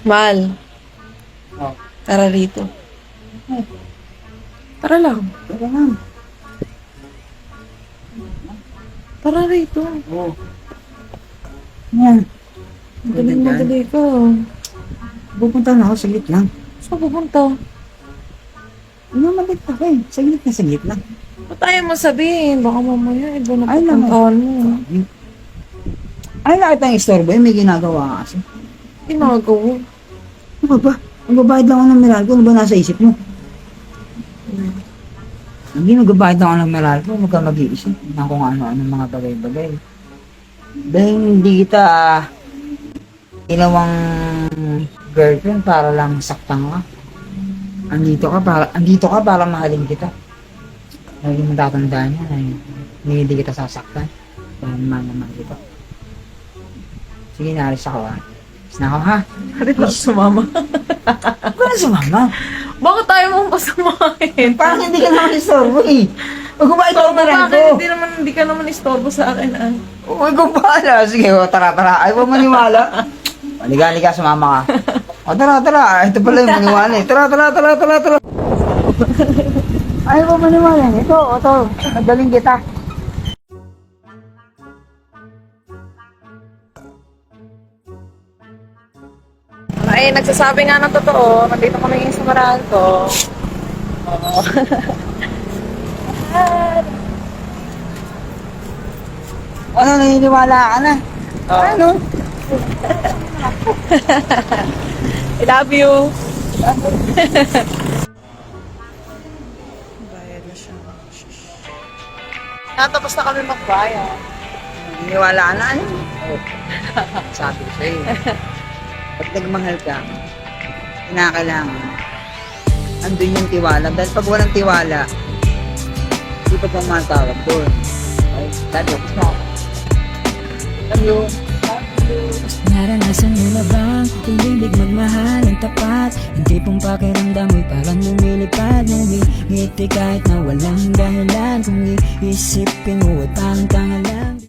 Mal, Oh. tara rito. Ay, Tara lang. tara lang. Tara rito. Oo. Yan. Madali ka. Pupunta na ako, saglit lang. Saan pupunta? Malit ako eh. Saglit lang. Ba't ayaw mo sabihin? Baka mamaya iba na Ay, naman. pupuntahan mo. Ay, nakita ang istorbo eh. May ginagawa ka kasi. Ginagawa. Ano ba? Magbabayad lang ako ng Meralco. Ano ba nasa isip mo? Hindi, magbabayad lang ako ng Meralco. Huwag ka mag-iisip na kung ano-ano mga bagay-bagay. Dahil hindi kita ginawang girlfriend para lang saktan ka. Andito ka para mahalin kita. Lagi mo tatandaan yan ay hindi kita sasaktan. Dahil naman kita. Sige, naalis ako ha. Alis na ako ha. Harit lang sumama. Wala sumama. Bakit tayo mong pasamahin? Parang hindi ka naman istorbo eh. Magbabayad ako ng Meralco. Bakit hindi ka naman istorbo sa akin ah? Uy, kung paala. Sige, tara. Ayaw mo maniwala. Halika, sumama ka. O, tara. Ito pala yung maniwala eh. Tara. Ayaw mo maniwala. Ito. Nagaling kita. Ay, nagsasabi nga ng totoo. Nandito kami ngayon sa Meralco. Oo. Ano, naniniwala ka na? Oh. Ano? I love you. Bayad na siya. Natapos na kami magbayad. Naniniwala ka na? Ano? Sabi ko sa'yo. Pag nagmahal ka, kinakailangan. Andun yung tiwala. Dahil pag walang tiwala, hindi pa pumatawag doon. Okay? Sabi ko, gusto mo. Love you. Naranasan mo na bang tumilig magmahal ng tapat? Hindi pong pakiramdam mo'y parang lumilipad. Ngumingiti kahit na walang dahilan. Kung iisipin mo ay parang tanga lang.